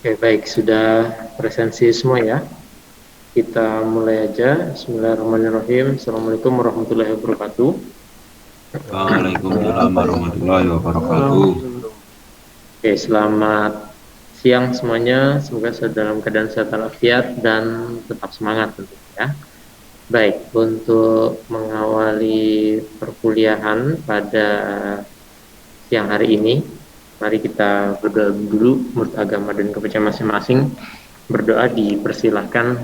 Oke, baik, sudah presensi semua ya. Kita mulai aja. Bismillahirrahmanirrahim. Assalamualaikum warahmatullahi wabarakatuh. Waalaikumsalam warahmatullahi wabarakatuh. Oke, selamat siang semuanya. Semoga dalam keadaan sehat walafiat dan tetap semangat tentunya ya. Baik, untuk mengawali perkuliahan pada siang hari ini, mari kita berdoa dulu menurut agama dan kepercayaan masing-masing. Berdoa dipersilahkan.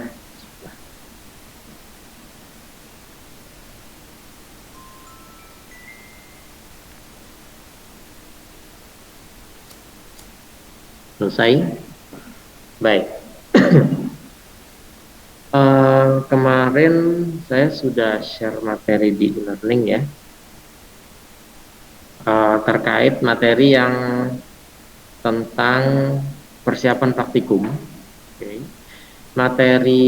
Selesai. Baik. Kemarin saya sudah share materi di e-learning ya, terkait materi yang tentang persiapan praktikum. Okay. Materi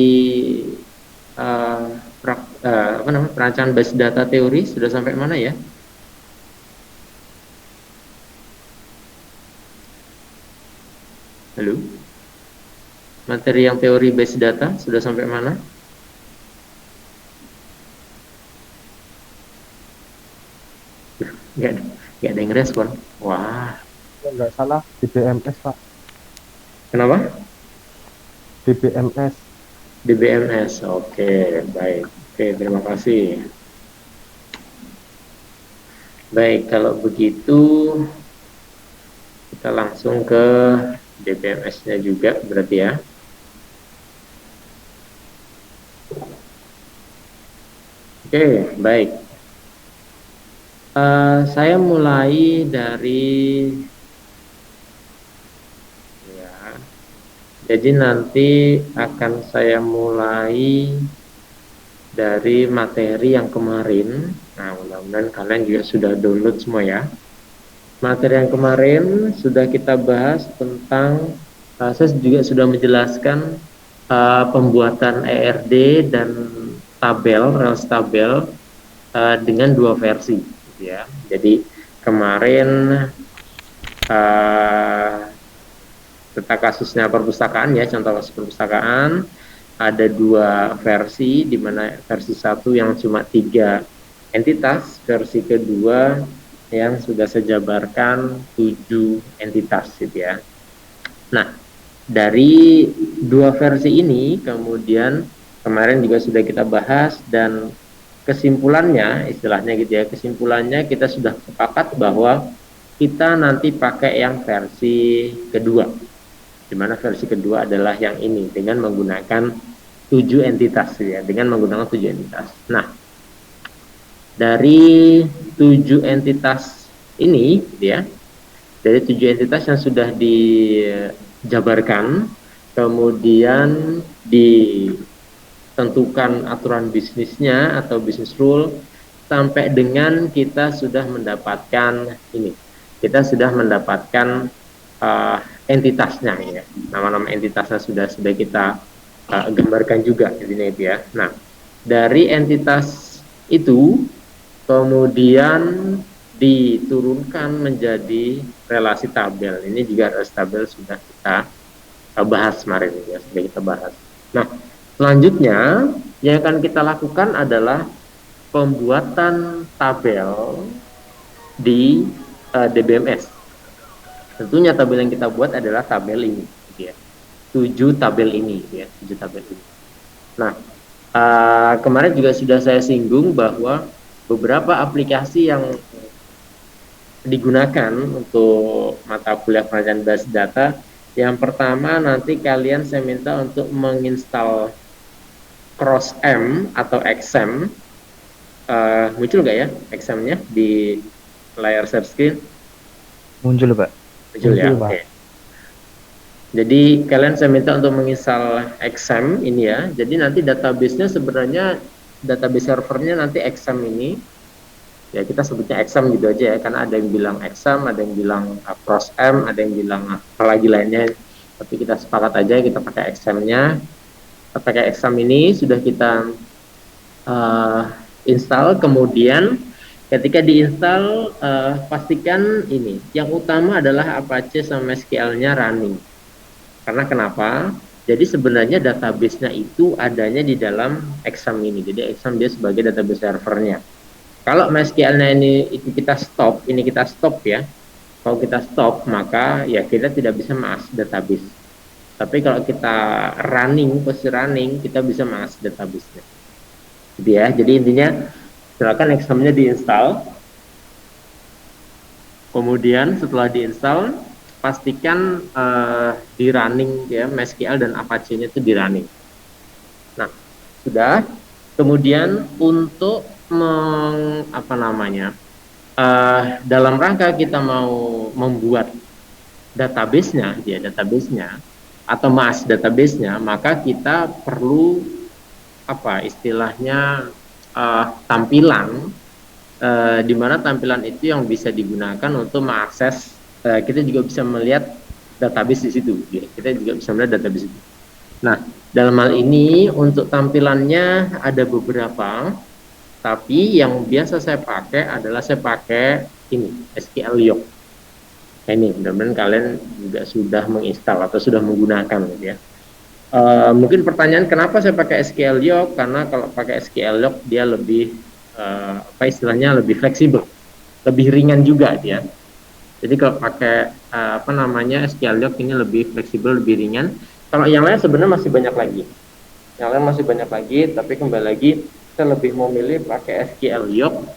perancangan basis data teori sudah sampai mana ya? Halo? Materi yang teori base data sudah sampai mana? Nggak ada yang respon. Wah. Nggak salah di BMS, Pak. Kenapa? Di BMS. Di BMS. Oke, baik. Oke, terima kasih. Baik, kalau begitu kita langsung ke DBMS-nya juga berarti ya. Oke, baik. Saya mulai dari ya. Jadi nanti akan saya mulai dari materi yang kemarin. Nah, mudah-mudahan kalian juga sudah download semua ya. Materi yang kemarin sudah kita bahas tentang, saya juga sudah menjelaskan pembuatan ERD dan tabel, relasi tabel dengan dua versi, gitu ya. Jadi kemarin tentang kasusnya perpustakaan ya, contoh kasus perpustakaan ada dua versi, di mana versi satu yang cuma 3 entitas, versi kedua yang sudah saya jabarkan 7 entitas gitu ya. Nah, dari dua versi ini kemudian kemarin juga sudah kita bahas, dan kesimpulannya istilahnya gitu ya, kesimpulannya kita sudah sepakat bahwa kita nanti pakai yang versi kedua, di mana versi kedua adalah yang ini dengan menggunakan 7 entitas ya, dengan menggunakan 7 entitas. Nah, dari 7 entitas ini ya, dari 7 entitas yang sudah dijabarkan, kemudian ditentukan aturan bisnisnya atau business rule, sampai dengan kita sudah mendapatkan ini, kita sudah mendapatkan entitasnya ya, nama-nama entitasnya sudah kita gambarkan juga di sini ya. Nah, dari entitas itu kemudian diturunkan menjadi relasi tabel. Ini juga relasi tabel sudah kita bahas kemarin ya, sudah kita bahas. Nah, selanjutnya yang akan kita lakukan adalah pembuatan tabel di DBMS. Tentunya tabel yang kita buat adalah tabel ini, gitu ya. 7 tabel ini, gitu ya, 7 tabel ini. Nah, kemarin juga sudah saya singgung bahwa beberapa aplikasi yang digunakan untuk mata kuliah perancangan basis data, yang pertama nanti kalian saya minta untuk menginstal CrossM atau XM. Muncul nggak ya XM-nya di layar share screen? Muncul, Pak. Muncul ya, oke. Okay. Jadi kalian saya minta untuk menginstal XM ini ya. Jadi nanti database-nya sebenarnya, database servernya nanti XM ini. Ya kita sebutnya XM gitu aja ya, karena ada yang bilang XM, ada yang bilang CrossM, ada yang bilang apa lagi lainnya. Tapi kita sepakat aja kita pakai XM-nya. Kita pakai XM ini sudah kita install, kemudian ketika diinstal pastikan ini, yang utama adalah Apache sama SQL-nya running. Karena kenapa? Jadi sebenarnya database-nya itu adanya di dalam exam ini. Jadi exam dia sebagai database servernya. Kalau MySQL-nya itu kita stop, ini kita stop ya. Kalau kita stop, maka ya kita tidak bisa mengakses database. Tapi kalau kita running, posisi running, kita bisa mengakses database-nya. Gitu ya. Jadi intinya, silakan exam-nya diinstal. Kemudian setelah diinstal, pastikan di running ya, MySQL dan Apache-nya itu di running. Nah, sudah. Kemudian untuk dalam rangka kita mau membuat database-nya, atau mengakses database-nya, maka kita perlu istilahnya tampilan, di mana tampilan itu yang bisa digunakan untuk mengakses. Kita juga bisa melihat database di situ, ya. Kita juga bisa melihat database itu. Nah, dalam hal ini untuk tampilannya ada beberapa, tapi yang biasa saya pakai adalah ini SQL Yoke. Nah, ini mudah-mudahan kalian juga sudah menginstal atau sudah menggunakan, gitu ya. Mungkin pertanyaan kenapa saya pakai SQL Yoke? Karena kalau pakai SQL Yoke dia lebih istilahnya lebih fleksibel, lebih ringan juga dia. Jadi kalau pakai SQL Yoke ini lebih fleksibel, lebih ringan. Kalau yang lain sebenarnya masih banyak lagi. Tapi kembali lagi saya lebih memilih pakai SQL Yoke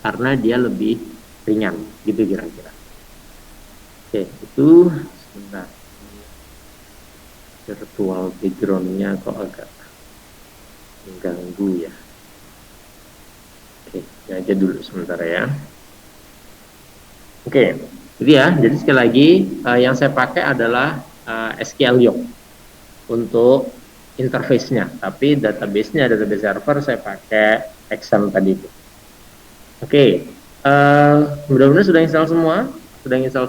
karena dia lebih ringan, gitu kira-kira. Oke, itu sebentar. Virtual background-nya kok agak mengganggu ya. Oke, ini aja dulu sebentar ya. Oke, jadi sekali lagi yang saya pakai adalah SQL Yoke untuk interface-nya, tapi database-nya, database server saya pakai exam tadi itu. Oke, mudah-mudahan sudah install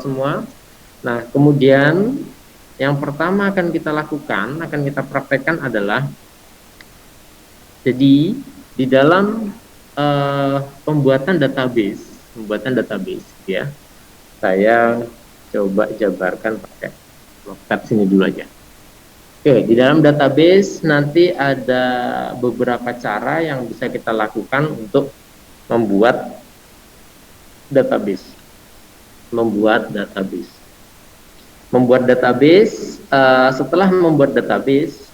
semua. Nah, kemudian yang pertama akan kita lakukan, akan kita praktekkan adalah, jadi di dalam pembuatan database ya. Saya coba jabarkan pakai notepad sini dulu aja. Oke, di dalam database nanti ada beberapa cara yang bisa kita lakukan untuk membuat database. Setelah membuat database,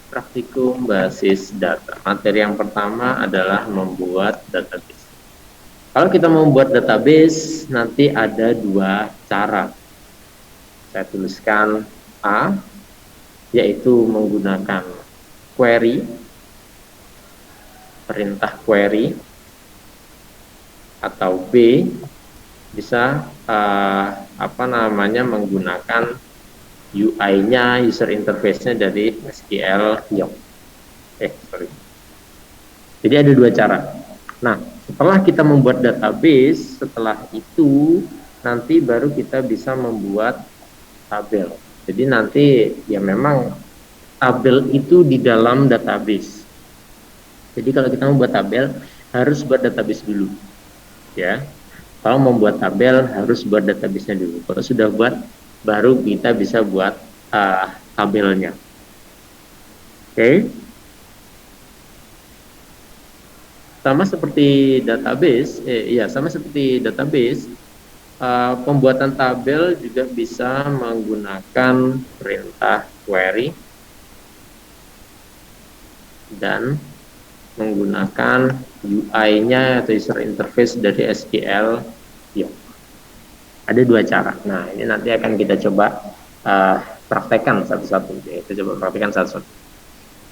praktikum basis data. Materi yang pertama adalah membuat database. Kalau kita membuat database, nanti ada dua cara. Saya tuliskan A, yaitu menggunakan query, perintah query, atau B, bisa menggunakan UI-nya, user interface-nya dari SQL Yoke. Jadi ada dua cara. Nah, setelah kita membuat database, setelah itu nanti baru kita bisa membuat tabel. Jadi nanti ya memang tabel itu di dalam database. Jadi kalau kita membuat tabel harus buat database dulu, ya. Kalau membuat tabel harus buat database-nya dulu. Kalau sudah buat, baru kita bisa buat tabelnya. Oke. Sama seperti database, pembuatan tabel juga bisa menggunakan perintah query dan menggunakan UI-nya atau user interface dari SQL Yoke. Ada dua cara. Nah, ini nanti akan kita coba praktekkan satu-satu. Kita coba praktekkan satu-satu.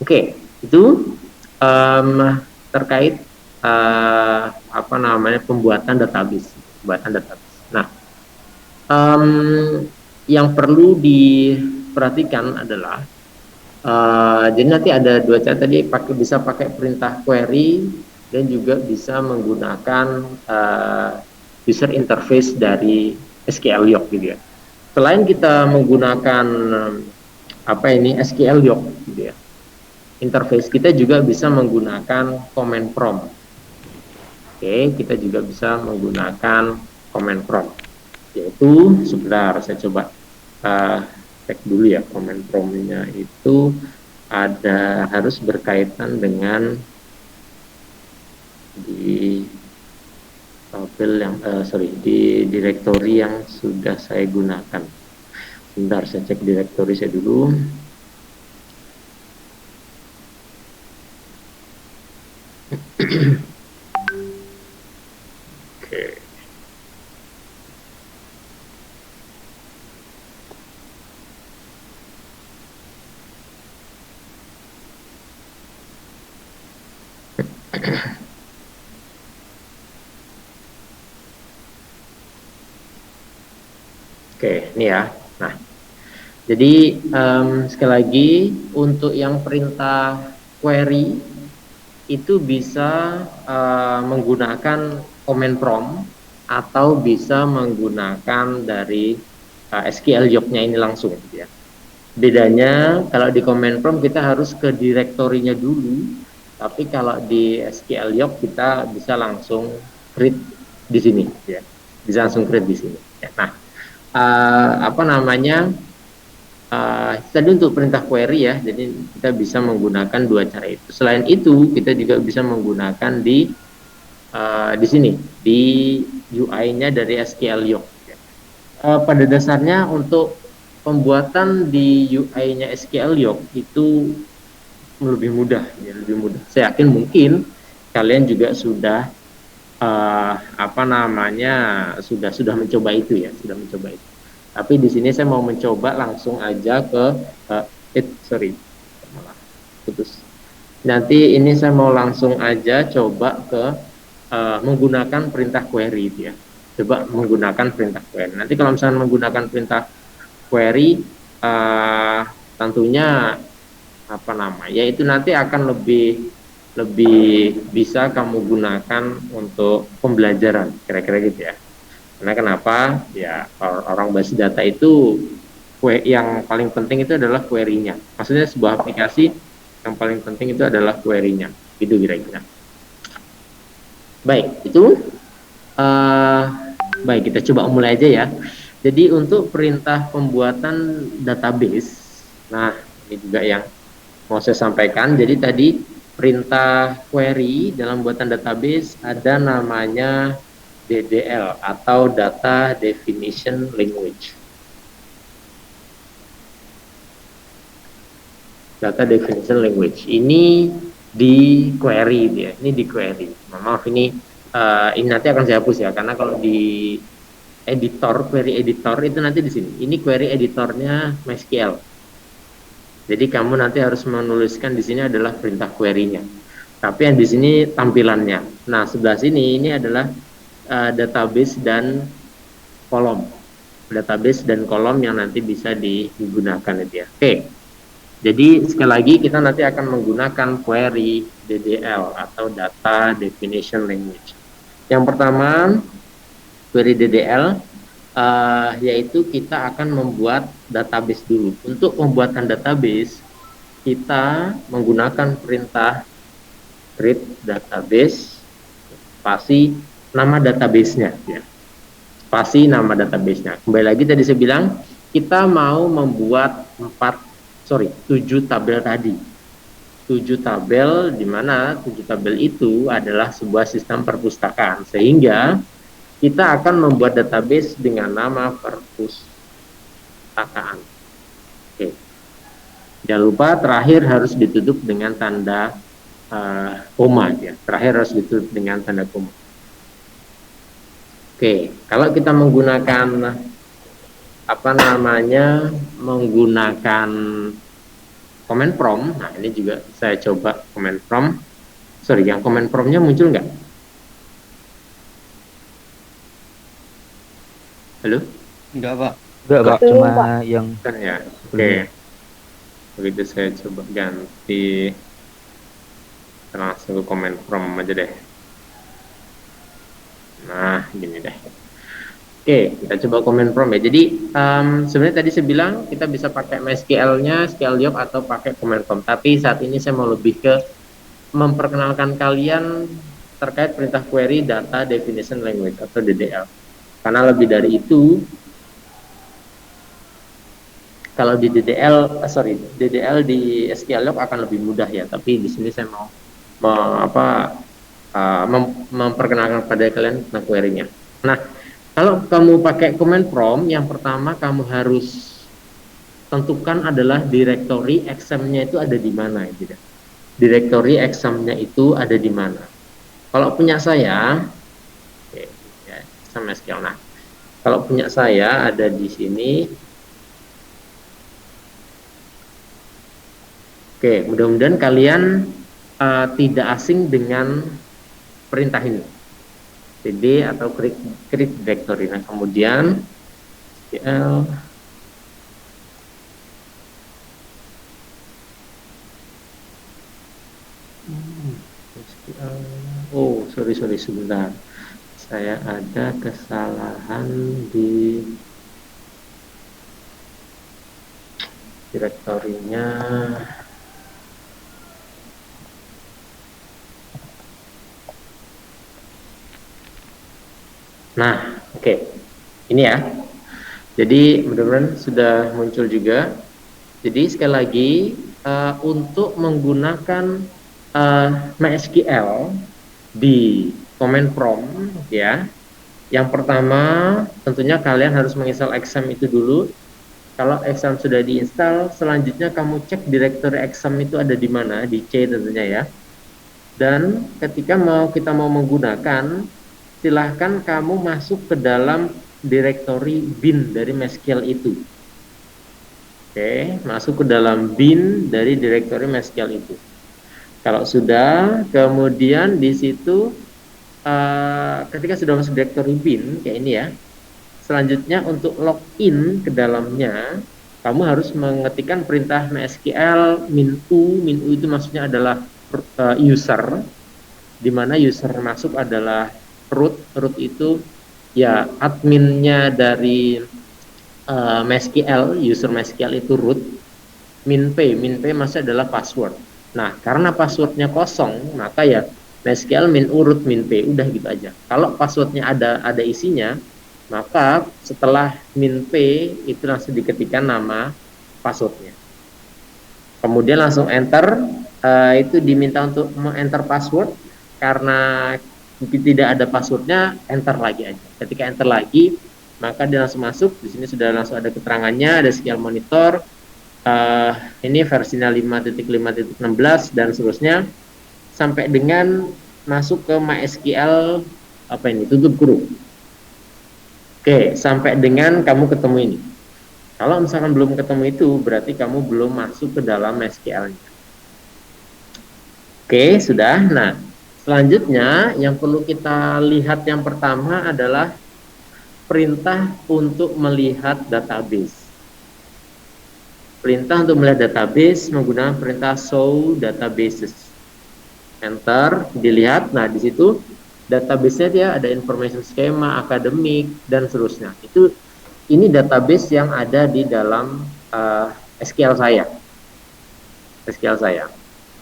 Oke, itu terkait pembuatan database. Nah, yang perlu diperhatikan adalah jadi nanti ada dua cara tadi, bisa pakai perintah query dan juga bisa menggunakan user interface dari SQL Yoke gitu ya. Selain kita menggunakan SQL Yoke gitu ya, interface kita juga bisa menggunakan command prompt. Oke, kita juga bisa menggunakan command prompt. yaitu sebentar saya coba cek dulu ya, command prompt-nya itu ada harus berkaitan dengan di tabel yang di direktori yang sudah saya gunakan. Sebentar saya cek direktori saya dulu. Oke. Oke, ini ya. Nah, jadi sekali lagi untuk yang perintah query itu bisa menggunakan command prompt atau bisa menggunakan dari SQL job-nya ini langsung, gitu ya. Bedanya kalau di command prompt kita harus ke direktorinya dulu, tapi kalau di SQL job kita bisa langsung create di sini, ya. Bisa langsung create di sini. Ya. Nah, apa namanya? Tadi untuk perintah query ya, jadi kita bisa menggunakan dua cara itu. Selain itu, kita juga bisa menggunakan di sini di UI-nya dari SQL Yoke. Pada dasarnya untuk pembuatan di UI-nya SQL Yoke itu lebih mudah, ya, lebih mudah. Saya yakin mungkin kalian juga sudah apa namanya sudah mencoba itu ya, sudah mencoba itu. Tapi di sini saya mau mencoba langsung aja ke malah putus. Nanti ini saya mau langsung aja coba ke menggunakan perintah query itu ya. Coba menggunakan perintah query. Nanti kalau misalnya menggunakan perintah query tentunya apa nama? Ya itu nanti akan lebih bisa kamu gunakan untuk pembelajaran kira-kira gitu ya. Karena kenapa? Ya orang basis data itu yang paling penting itu adalah query-nya. Maksudnya sebuah aplikasi yang paling penting itu adalah query-nya. Gitu kira-kira. Baik, itu baik kita coba mulai aja ya. Jadi untuk perintah pembuatan database, nah ini juga yang mau saya sampaikan. Jadi tadi perintah query dalam buatan database ada namanya DDL atau Data Definition Language. Data Definition Language ini di query dia, ini di query. Maaf ini nanti akan saya hapus ya, karena kalau di editor, query editor itu nanti di sini. Ini query editornya MySQL. Jadi kamu nanti harus menuliskan di sini adalah perintah query-nya. Tapi yang di sini tampilannya. Nah sebelah sini ini adalah database dan kolom, database dan kolom yang nanti bisa digunakan itu ya. Oke, jadi sekali lagi kita nanti akan menggunakan query DDL atau Data Definition Language. Yang pertama query DDL yaitu kita akan membuat database dulu. Untuk pembuatan database kita menggunakan perintah create database spasi nama database-nya ya. Spasi nama database-nya. Kembali lagi tadi saya bilang kita mau membuat 7 tabel tadi. 7 tabel di mana 7 tabel itu adalah sebuah sistem perpustakaan, sehingga kita akan membuat database dengan nama perpustakaan. Oke. Jangan lupa terakhir harus ditutup dengan tanda koma ya. Terakhir harus ditutup dengan tanda koma. Oke, kalau kita menggunakan apa namanya menggunakan command prompt, nah ini juga saya coba command prompt. Sorry, yang command prompt-nya muncul nggak? Halo? Enggak, Pak. Enggak, Pak. Belum, Cuma Pak. yang Kan ya. Oke. Begitu saya coba ganti langsung ke command prompt aja deh. Nah, gini deh. Oke, kita coba command prompt ya. Jadi sebenarnya tadi saya bilang kita bisa pakai MySQL-nya, SQL Job atau pakai command prompt. Tapi saat ini saya mau lebih ke memperkenalkan kalian terkait perintah query Data Definition Language atau DDL. Karena lebih dari itu, kalau di DDL di SQL akan lebih mudah ya. Tapi di sini saya mau memperkenalkan pada kalian tentang query-nya. Nah, kalau kamu pakai command prompt, yang pertama kamu harus tentukan adalah directory exam-nya itu ada di mana, gitu. Directory exam-nya itu ada di mana. Kalau punya saya, oke, ya, sama SQL. Nah, kalau punya saya ada di sini. Oke, mudah-mudahan kalian tidak asing dengan perintah ini, cd atau create directory. Nah, kemudian SQL. Oh, sorry sebentar. Saya ada kesalahan di direktorinya. Nah, oke. Ini ya. Jadi mudah-mudahan sudah muncul juga. Jadi sekali lagi untuk menggunakan MySQL di command prompt ya. Yang pertama tentunya kalian harus menginstal exam itu dulu. Kalau exam sudah diinstal, selanjutnya kamu cek directory exam itu ada di mana, di C tentunya ya. Dan ketika kita mau menggunakan, silahkan kamu masuk ke dalam directory bin dari MySQL itu. Oke, masuk ke dalam bin dari directory MySQL itu. Kalau sudah, kemudian di situ ketika sudah masuk directory bin kayak ini ya, selanjutnya untuk login ke dalamnya, kamu harus mengetikkan perintah MySQL -u itu maksudnya adalah user, di mana user masuk adalah root itu ya adminnya dari MySQL, user MySQL itu root, min p maksudnya adalah password. Nah, karena passwordnya kosong, maka ya MySQL root min p, udah gitu aja. Kalau passwordnya ada isinya, maka setelah min p itu langsung diketikkan nama passwordnya. Kemudian langsung enter, itu diminta untuk enter password, karena tidak ada passwordnya, enter lagi aja. Ketika enter lagi, maka dia langsung masuk. Di sini sudah langsung ada keterangannya, ada SQL monitor. Ini versinya 5.5.16 dan seterusnya, sampai dengan masuk ke MySQL tutup kurung. Oke, sampai dengan kamu ketemu ini. Kalau misalkan belum ketemu itu, berarti kamu belum masuk ke dalam MySQL-nya. Oke, sudah. Nah, selanjutnya yang perlu kita lihat yang pertama adalah perintah untuk melihat database. Perintah untuk melihat database menggunakan perintah show databases. Enter, dilihat. Nah, di situ database-nya dia ada information schema, akademik, dan seterusnya. Ini database yang ada di dalam SQL saya.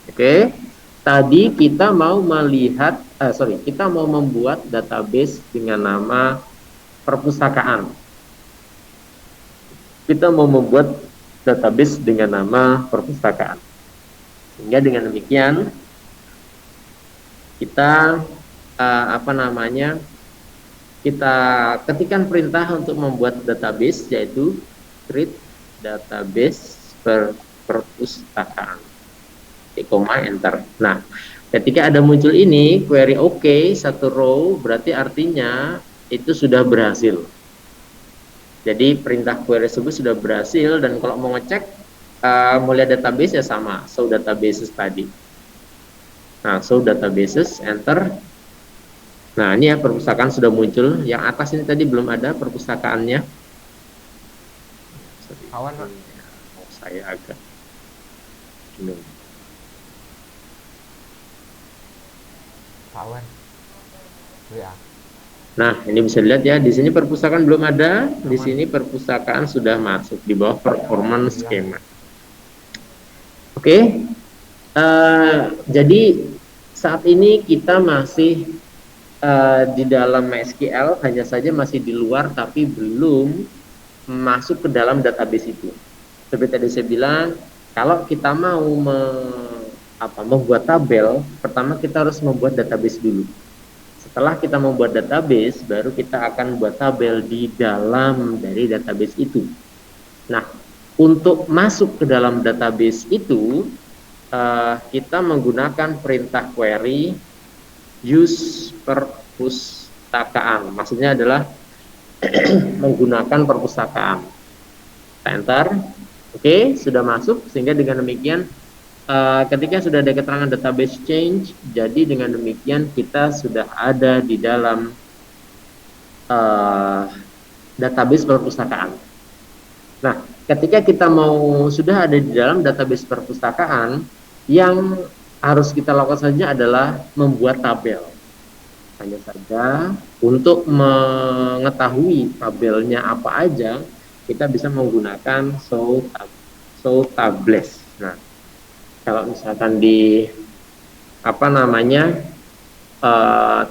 Oke. Tadi kita mau melihat, kita mau membuat database dengan nama perpustakaan. Kita mau membuat database dengan nama perpustakaan. Sehingga dengan demikian kita kita ketikkan perintah untuk membuat database, yaitu create database perpustakaan. Enter. Nah, ketika ada muncul ini query OK satu row, berarti artinya itu sudah berhasil. Jadi perintah query tersebut sudah berhasil, dan kalau mau ngecek mau lihat database ya sama, show databases tadi. Nah, show databases, enter. Nah, ini ya perpustakaan sudah muncul. Yang atas ini tadi belum ada perpustakaannya. Kawan, saya agak bingung. kawan. Ya. Nah, ini bisa dilihat ya, di sini perpustakaan belum ada, di sini perpustakaan sudah masuk di bawah performance schema. Oke. Jadi saat ini kita masih di dalam MySQL hanya saja masih di luar tapi belum masuk ke dalam database itu. Seperti tadi saya bilang, kalau kita mau membuat tabel, pertama kita harus membuat database dulu. Setelah kita membuat database, baru kita akan buat tabel di dalam dari database itu. Nah, untuk masuk ke dalam database itu, kita menggunakan perintah query use perpustakaan. Maksudnya adalah menggunakan perpustakaan. Kita enter. Oke, sudah masuk. Sehingga dengan demikian, ketika sudah ada keterangan database change, jadi dengan demikian kita sudah ada di dalam database perpustakaan. Nah, ketika kita sudah ada di dalam database perpustakaan, yang harus kita lakukan saja adalah membuat tabel. Hanya saja untuk mengetahui tabelnya apa aja, kita bisa menggunakan show tables. Nah, kalau misalkan di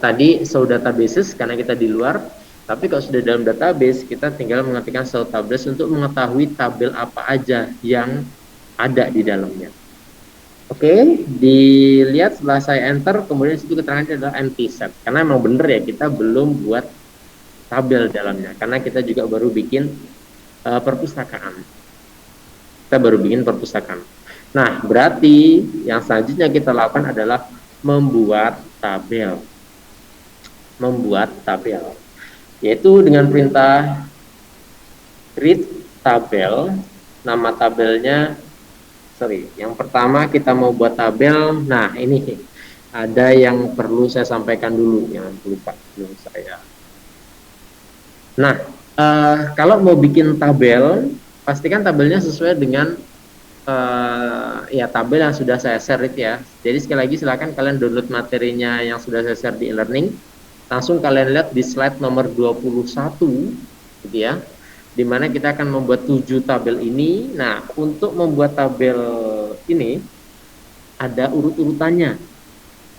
tadi show databases karena kita di luar, tapi kalau sudah dalam database kita tinggal mengetikkan show tables untuk mengetahui tabel apa aja yang ada di dalamnya. Oke, dilihat setelah saya enter, kemudian situ keterangannya adalah empty set. Karena memang benar ya, kita belum buat tabel dalamnya. Karena kita juga baru bikin perpustakaan. Kita baru bikin perpustakaan. Nah, berarti yang selanjutnya kita lakukan adalah membuat tabel. Membuat tabel. Yaitu dengan perintah create tabel, nama tabelnya yang pertama kita mau buat tabel. Nah, ini ada yang perlu saya sampaikan dulu yang lupa belum saya. Nah, kalau mau bikin tabel, pastikan tabelnya sesuai dengan tabel yang sudah saya share itu ya. Jadi sekali lagi silakan kalian download materinya yang sudah saya share di e-learning. Langsung kalian lihat di slide nomor 21 gitu ya, di mana kita akan membuat 7 tabel ini. Nah, untuk membuat tabel ini ada urut-urutannya,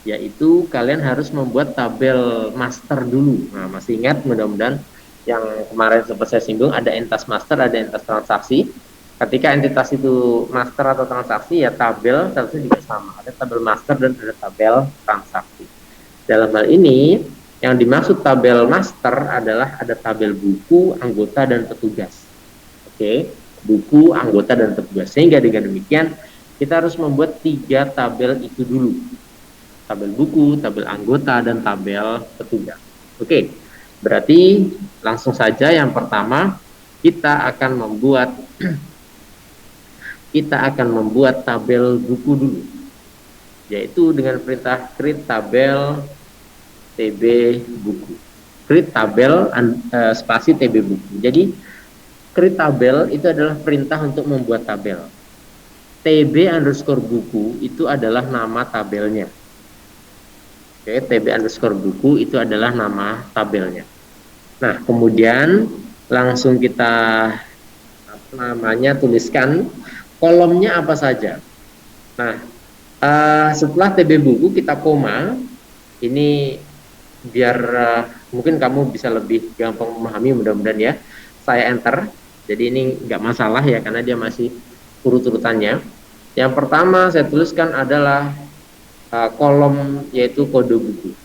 yaitu kalian harus membuat tabel master dulu. Nah, masih ingat mudah-mudahan yang kemarin sempat saya singgung, ada entitas master, ada entitas transaksi. Ketika entitas itu master atau transaksi, ya tabel seharusnya juga sama, ada tabel master dan ada tabel transaksi. Dalam hal ini yang dimaksud tabel master adalah ada tabel buku, anggota, dan petugas. Oke, buku, anggota, dan petugas. Sehingga dengan demikian, kita harus membuat 3 tabel itu dulu. Tabel buku, tabel anggota, dan tabel petugas. Oke, berarti langsung saja yang pertama, kita akan membuat tabel buku dulu. Yaitu dengan perintah create tabel TB buku. Create tabel spasi TB buku. Jadi create tabel itu adalah perintah untuk membuat tabel. TB underscore buku itu adalah nama tabelnya. Oke, TB underscore buku itu adalah nama tabelnya. Nah, kemudian langsung kita tuliskan kolomnya apa saja. Nah, setelah TB buku kita koma. Ini biar mungkin kamu bisa lebih gampang memahami, mudah-mudahan ya. Saya enter, jadi ini nggak masalah ya karena dia masih urut-urutannya. Yang pertama saya tuliskan adalah kolom, yaitu kode buku.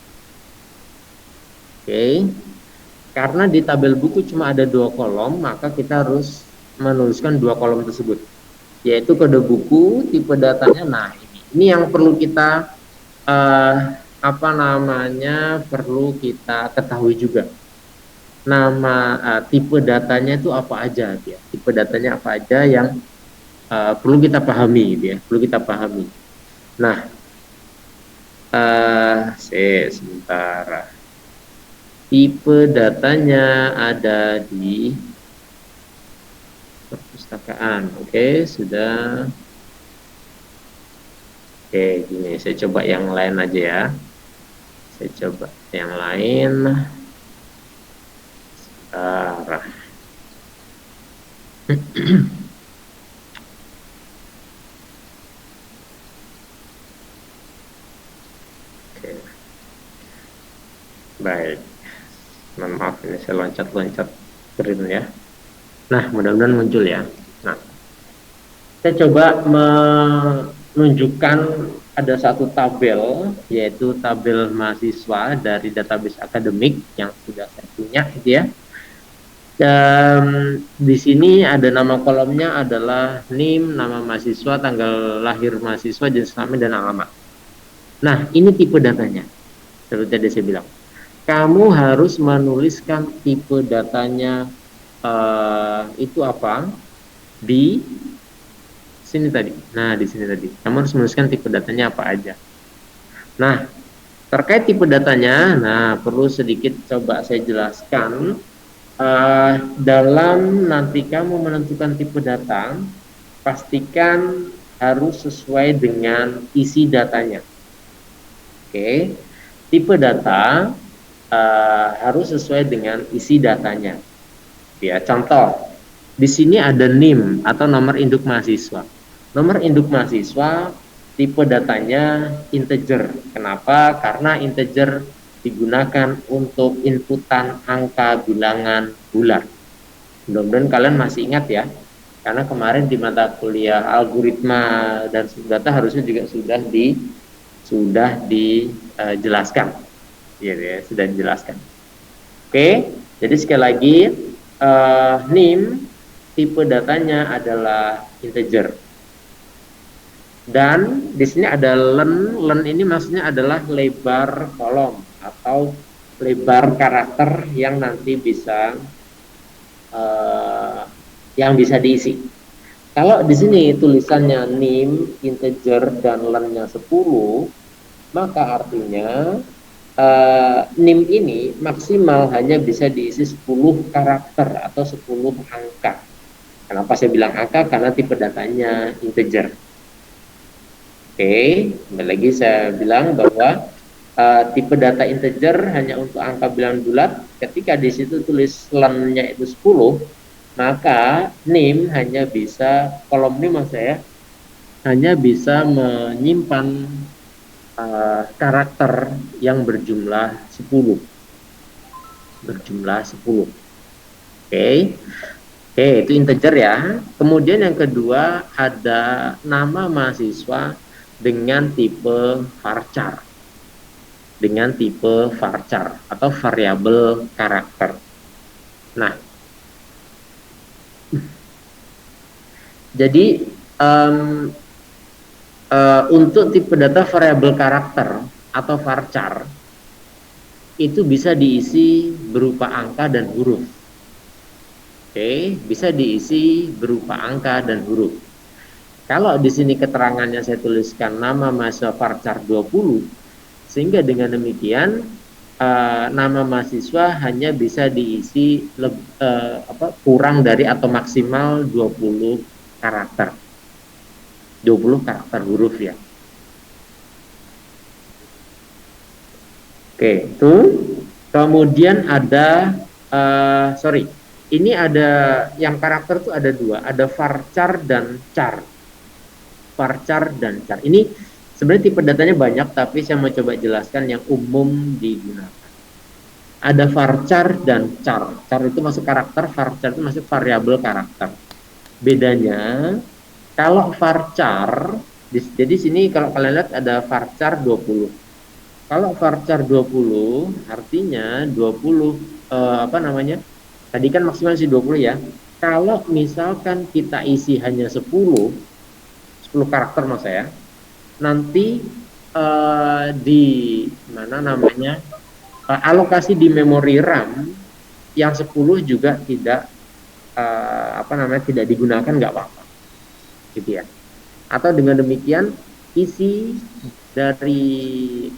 Oke, karena di tabel buku cuma ada 2 kolom, maka kita harus menuliskan 2 kolom tersebut, yaitu kode buku, tipe datanya. Nah, ini yang perlu kita perlu kita ketahui juga. Nama tipe datanya itu apa aja ya. Tipe datanya apa aja yang perlu kita pahami ya, perlu kita pahami. Nah, sebentar. Tipe datanya ada di perpustakaan. Oke, sudah. Oke, gini, saya coba yang lain aja ya. Saya coba yang lain. Sebentar. Oke. saya loncat-loncat screen ya. Nah, mudah-mudahan muncul ya. Nah, saya coba menunjukkan ada satu tabel, yaitu tabel mahasiswa dari database akademik yang sudah saya punya gitu ya. Dan di sini ada nama kolomnya adalah NIM, nama mahasiswa, tanggal lahir mahasiswa, jenis kelamin, dan alamat. Nah, ini tipe datanya. Seperti tadi saya bilang, kamu harus menuliskan tipe datanya itu apa di sini tadi. Nah, di sini tadi. Kamu harus menuliskan tipe datanya apa aja. Nah, terkait tipe datanya, nah perlu sedikit coba saya jelaskan. Dalam nanti kamu menentukan tipe data, pastikan harus sesuai dengan isi datanya. Oke, tipe data harus sesuai dengan isi datanya. Ya, contoh, di sini ada NIM atau nomor induk mahasiswa. Nomor induk mahasiswa tipe datanya integer. Kenapa? Karena integer digunakan untuk inputan angka bilangan bulat. Mudah-mudahan kalian masih ingat ya, karena kemarin di mata kuliah algoritma dan data harusnya juga sudah dijelaskan, ya, sudah dijelaskan. Oke, jadi sekali lagi NIM tipe datanya adalah integer. Dan di sini ada len ini maksudnya adalah lebar kolom atau lebar karakter yang nanti bisa diisi. Kalau di sini tulisannya NIM integer dan lennya 10, maka artinya NIM ini maksimal hanya bisa diisi 10 karakter atau 10 angka. Kenapa saya bilang angka? Karena tipe datanya integer. Oke, kembali lagi saya bilang bahwa tipe data integer hanya untuk angka bilangan bulat. Ketika di situ tulis lennya itu 10, maka NIM hanya bisa, kolom NIM maksud saya, hanya bisa menyimpan karakter yang berjumlah 10. Oke, itu integer ya. Kemudian yang kedua ada nama mahasiswa dengan tipe varchar. Dengan tipe varchar atau variabel karakter. Nah, jadi untuk tipe data variabel karakter atau varchar itu bisa diisi berupa angka dan huruf. Oke, bisa diisi berupa angka dan huruf. Kalau di sini keterangannya saya tuliskan nama mahasiswa varchar 20, sehingga dengan demikian nama mahasiswa hanya bisa diisi kurang dari atau maksimal 20 karakter. 20 karakter huruf ya. Oke, itu. Kemudian ada ini ada yang karakter itu ada dua, ada varchar dan char. Varchar dan char. Ini sebenarnya tipe datanya banyak, tapi saya mau coba jelaskan yang umum digunakan. Ada varchar dan char. Char itu masuk karakter, varchar itu masuk variabel karakter. Bedanya, kalau varchar, jadi sini kalau kalian lihat ada varchar 20. Kalau varchar 20, artinya 20 tadi kan maksimal sih 20 ya. Kalau misalkan kita isi hanya 10 karakter mas saya, nanti di alokasi di memori RAM yang 10 juga tidak tidak digunakan, nggak apa-apa gitu ya. Atau dengan demikian isi dari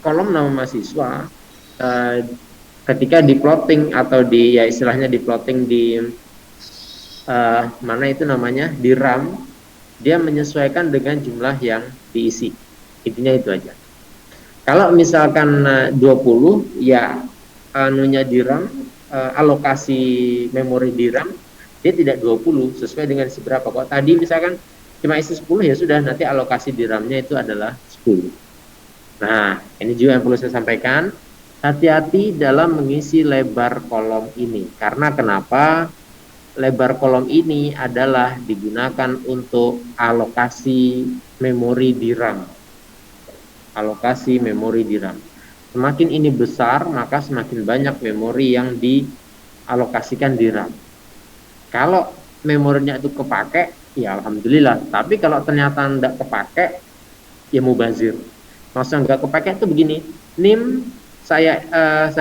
kolom nama mahasiswa ketika di plotting atau istilahnya di plotting di di RAM, dia menyesuaikan dengan jumlah yang diisi. Intinya itu aja. Kalau misalkan 20 ya di RAM, alokasi memori di RAM dia tidak 20 sesuai dengan seberapa. Kalau tadi misalkan cuma isi 10 ya sudah, nanti alokasi di RAM-nya itu adalah 10. Nah, ini juga yang perlu saya sampaikan. hati-hati dalam mengisi lebar kolom ini. Karena kenapa? Lebar kolom ini adalah digunakan untuk alokasi memori di RAM. Alokasi memori di RAM. Semakin ini besar, maka semakin banyak memori yang dialokasikan di RAM. Kalau memorinya itu kepake, ya alhamdulillah. Tapi kalau ternyata tidak kepake, ya mubazir. Maksudnya nggak kepake itu begini, NIM saya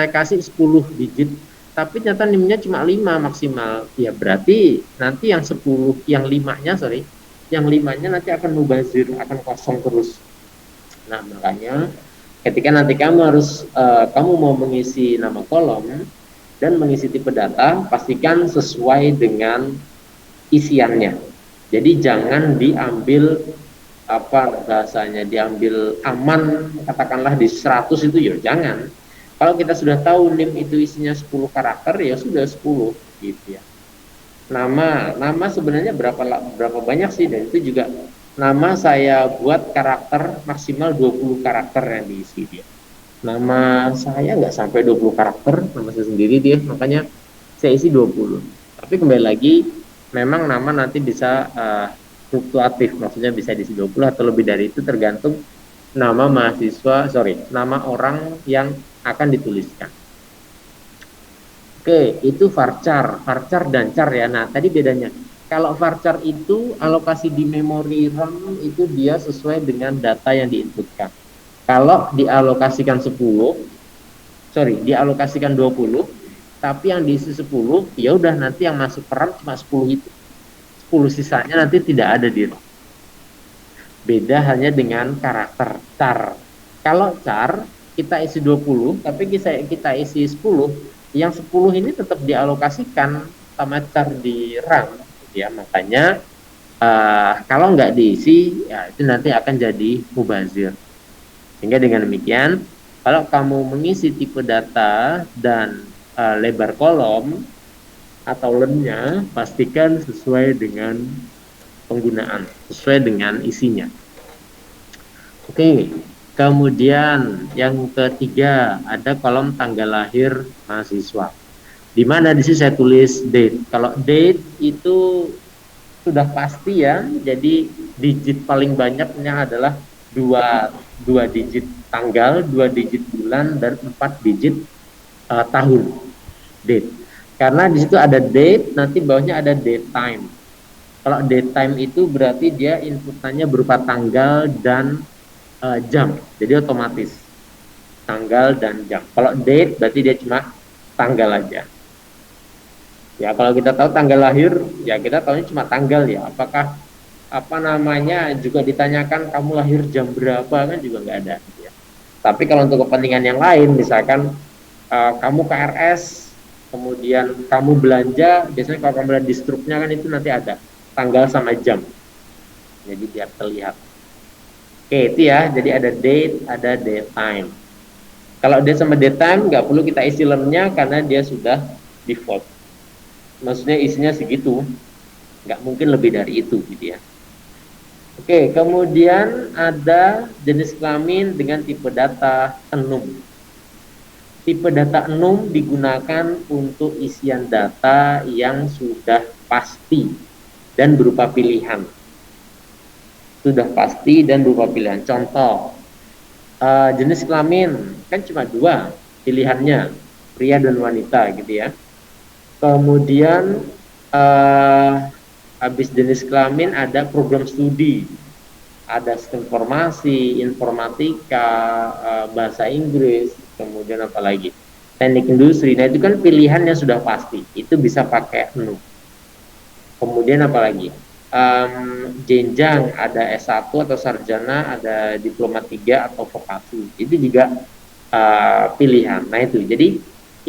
kasih 10 digit, tapi ternyata NIM-nya cuma 5 maksimal. Ya berarti nanti yang 10, yang 5-nya nanti akan mubazir, akan kosong terus. Nah, makanya ketika nanti kamu mau mengisi nama kolom dan mengisi tipe data, pastikan sesuai dengan isiannya. Jadi jangan diambil diambil aman, katakanlah di 100 itu ya jangan. Kalau kita sudah tahu NIM itu isinya 10 karakter, ya sudah 10 gitu ya. Nama sebenarnya berapa banyak sih, dan itu juga nama saya buat karakter maksimal 20 karakter yang diisi dia. Nama saya nggak sampai 20 karakter, nama saya sendiri dia, makanya saya isi 20. Tapi kembali lagi, memang nama nanti bisa fluktuatif, maksudnya bisa diisi 20 atau lebih dari itu, tergantung nama nama orang yang akan dituliskan. Oke, itu varchar dan char ya. Nah, tadi bedanya. Kalau varchar itu alokasi di memori RAM itu dia sesuai dengan data yang diinputkan. Kalau dialokasikan 20, tapi yang diisi 10, ya udah nanti yang masuk ke RAM cuma 10 itu. 10 sisanya nanti tidak ada di RAM. Beda hanya dengan karakter char. Kalau char kita isi 20, tapi kita isi 10, yang 10 ini tetap dialokasikan sama char di RAM. Ya, makanya kalau nggak diisi, ya itu nanti akan jadi mubazir. Sehingga dengan demikian, kalau kamu mengisi tipe data dan lebar kolom atau lemnya, pastikan sesuai dengan penggunaan, sesuai dengan isinya. Oke, kemudian yang ketiga ada kolom tanggal lahir mahasiswa. Di mana di sini saya tulis date. Kalau date itu sudah pasti ya, jadi digit paling banyaknya adalah dua digit tanggal, 2 digit bulan, dan 4 digit tahun. Date. Karena di situ ada date, nanti bawahnya ada date time. Kalau date time itu berarti dia inputannya berupa tanggal dan jam. Jadi otomatis tanggal dan jam. Kalau date berarti dia cuma tanggal aja. Ya, kalau kita tahu tanggal lahir, ya kita tahunya cuma tanggal ya. Apakah juga ditanyakan kamu lahir jam berapa, kan juga nggak ada ya. Tapi kalau untuk kepentingan yang lain, misalkan kamu KRS, kemudian kamu belanja, biasanya kalau kamu lihat di struknya kan itu nanti ada tanggal sama jam, jadi biar terlihat. Oke, itu ya, jadi ada date, ada date time. Kalau date sama date time nggak perlu kita isi lemnya karena dia sudah default, maksudnya isinya segitu, nggak mungkin lebih dari itu gitu ya. Oke, kemudian ada jenis kelamin dengan tipe data enum. Tipe data enum digunakan untuk isian data yang sudah pasti dan berupa pilihan. Sudah pasti dan berupa pilihan. Contoh, jenis kelamin kan cuma 2 pilihannya, pria dan wanita gitu ya. Kemudian habis jenis kelamin ada program studi, ada sistem informasi, informatika, bahasa Inggris, kemudian apa lagi, teknik industri. Nah itu kan pilihannya sudah pasti, itu bisa pakai enum. Kemudian apa lagi, jenjang, ada S1 atau sarjana, ada diploma 3 atau vokasi, itu juga pilihan. Nah itu, jadi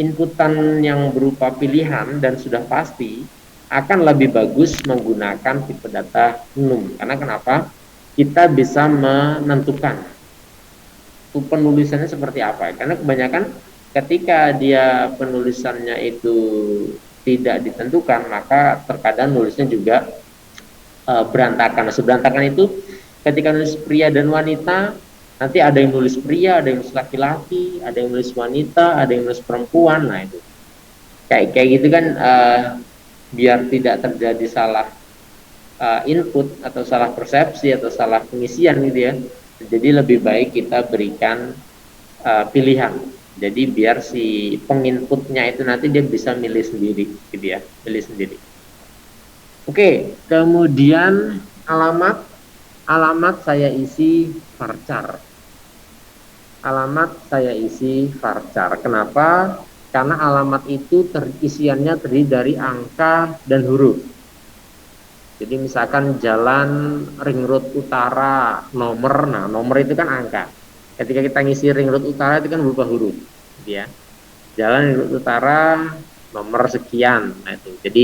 inputan yang berupa pilihan dan sudah pasti akan lebih bagus menggunakan tipe data enum. Karena kenapa? Kita bisa menentukan penulisannya seperti apa. Karena kebanyakan ketika dia penulisannya itu tidak ditentukan, maka terkadang nulisnya juga berantakan. Seberantakan itu ketika nulis pria dan wanita, Nanti ada yang nulis pria, ada yang nulis laki-laki, ada yang nulis wanita, ada yang nulis perempuan. Nah itu kayak gitu kan, biar tidak terjadi salah input atau salah persepsi atau salah pengisian gitu ya. Jadi lebih baik kita berikan pilihan. Jadi biar si penginputnya itu nanti dia bisa milih sendiri gitu ya, pilih sendiri. Oke, kemudian alamat saya isi varchar. Alamat saya isi varchar. Kenapa? Karena alamat itu isiannya terdiri dari angka dan huruf. Jadi misalkan jalan ring road utara nomor, nah nomor itu kan angka. Ketika kita ngisi ring road utara itu kan berupa huruf, gitu ya. Jalan ring road utara nomor sekian, nah itu. Jadi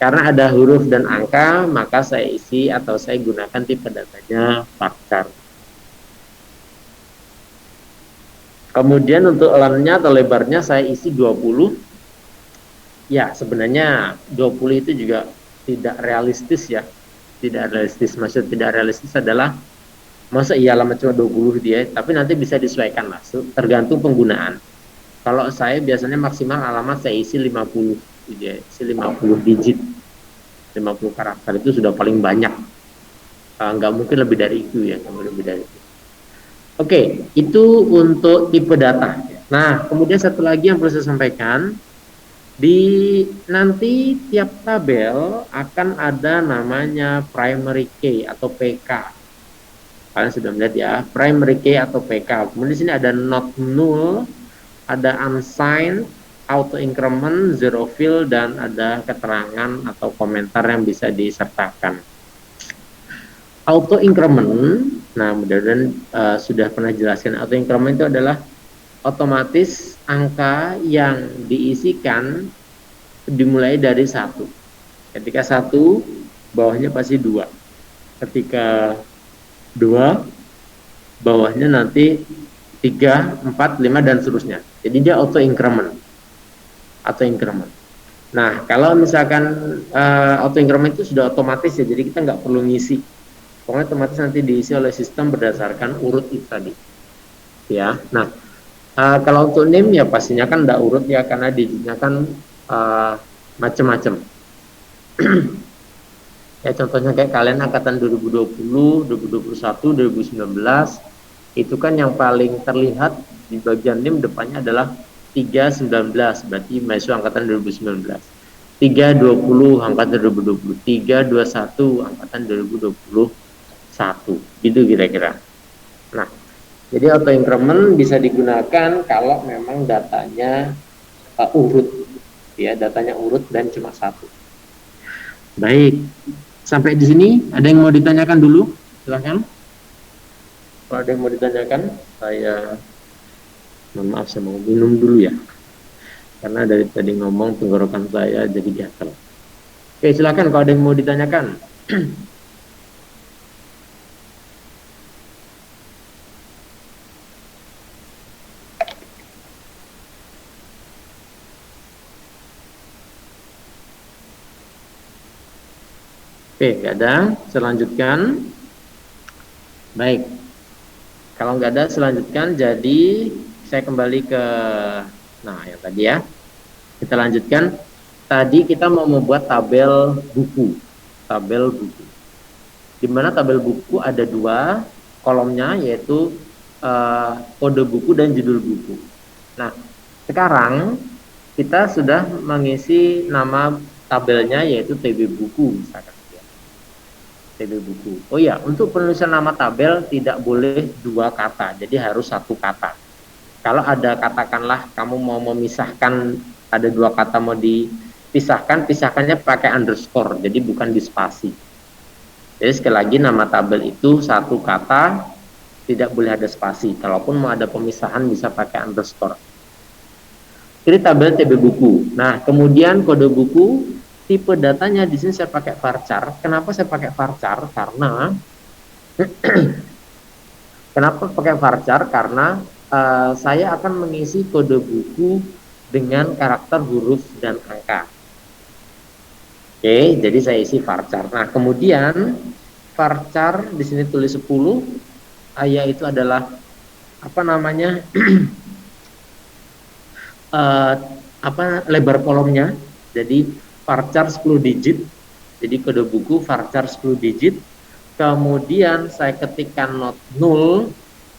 karena ada huruf dan angka, maka saya isi atau saya gunakan tipe datanya varchar. Kemudian untuk lennya atau lebarnya saya isi 20. Ya, sebenarnya 20 itu juga tidak realistis ya. Tidak realistis. Maksud tidak realistis adalah masa iya alamat cuma 20 dia, tapi nanti bisa disesuaikan lah, tergantung penggunaan. Kalau saya biasanya maksimal alamat saya isi 50 gitu ya, isi 50 digit. 50 karakter itu sudah paling banyak. Nggak mungkin lebih dari itu ya, nggak lebih dari itu. Oke, itu untuk tipe data. Nah, kemudian satu lagi yang perlu saya sampaikan, di nanti tiap tabel akan ada namanya primary key atau PK. Kalian sudah melihat ya, primary key atau PK. Kemudian di sini ada not null, ada unsigned, auto increment, zero fill, dan ada keterangan atau komentar yang bisa disertakan. Auto increment, nah mudah-mudahan sudah pernah jelaskan. Auto increment itu adalah otomatis angka yang diisikan dimulai dari 1. Ketika 1, bawahnya pasti 2. Ketika 2, bawahnya nanti 3, 4, 5 dan seterusnya. Jadi dia auto increment. Auto increment. Nah, kalau misalkan auto increment itu sudah otomatis ya, jadi kita nggak perlu ngisi. Pokoknya otomatis nanti diisi oleh sistem berdasarkan urut itu tadi. Ya. Nah, kalau untuk name ya pastinya kan tidak urut ya, karena digitnya kan macam-macam. Ya contohnya kayak kalian angkatan 2020, 2021, 2019 itu kan yang paling terlihat di bagian name depannya adalah 319, berarti mahasiswa angkatan 2019. 320 angkatan 2020, 321 angkatan 2021, gitu kira-kira. Nah, jadi auto increment bisa digunakan kalau memang datanya urut, ya datanya urut dan cuma 1. Baik, sampai di sini ada yang mau ditanyakan dulu? Silahkan. Kalau ada yang mau ditanyakan, saya mohon maaf, saya mau minum dulu ya, karena dari tadi ngomong tenggorokan saya jadi gatal. Oke, silakan kalau ada yang mau ditanyakan. Oke, nggak ada. Selanjutkan. Baik. Kalau nggak ada, selanjutkan. Jadi saya kembali ke, nah yang tadi ya. Kita lanjutkan. Tadi kita mau membuat tabel buku. Tabel buku. Di mana tabel buku ada 2 kolomnya, yaitu kode buku dan judul buku. Nah, sekarang kita sudah mengisi nama tabelnya, yaitu TB buku misalkan. TB buku. Oh ya, untuk penulisan nama tabel tidak boleh 2 kata, jadi harus 1 kata. Kalau ada, katakanlah kamu mau memisahkan, ada 2 kata mau dipisahkan, pisahkannya pakai underscore, jadi bukan di spasi. Jadi sekali lagi nama tabel itu 1 kata, tidak boleh ada spasi. Kalaupun mau ada pemisahan bisa pakai underscore. Jadi tabel TB buku. Nah, kemudian kode buku. Tipe datanya di sini saya pakai varchar. Kenapa saya pakai varchar? Karena kenapa pakai varchar? Karena saya akan mengisi kode buku dengan karakter huruf dan angka. Oke, jadi saya isi varchar. Nah, kemudian varchar di sini tulis 10. Ayah itu adalah apa namanya eh, lebar kolomnya. Jadi varchar 10 digit. Jadi kode buku varchar 10 digit. Kemudian saya ketikkan not null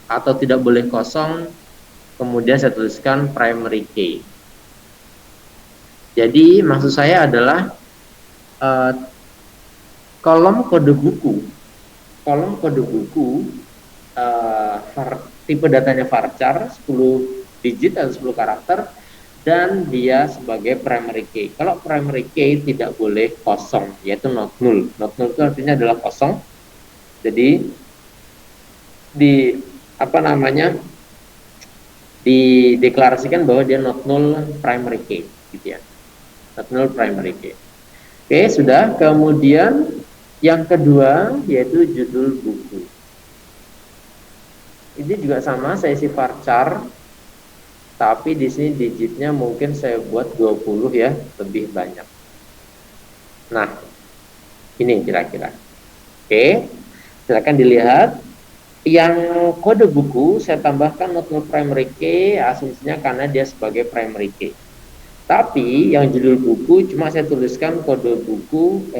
atau tidak boleh kosong. Kemudian saya tuliskan primary key. Jadi maksud saya adalah kolom kode buku tipe datanya varchar 10 digit atau 10 karakter dan dia sebagai primary key. Kalau primary key tidak boleh kosong, yaitu not null. Not null itu artinya adalah kosong. Jadi dideklarasikan bahwa dia not null primary key, gitu ya. Not null primary key. Oke, sudah. Kemudian yang kedua yaitu judul buku. Ini juga sama, saya isi varchar, tapi di sini digitnya mungkin saya buat 20 ya, lebih banyak. Nah, ini kira-kira. Oke, silakan dilihat. Yang kode buku saya tambahkan not null primary key, asumsinya karena dia sebagai primary key. Tapi yang judul buku cuma saya tuliskan kode buku,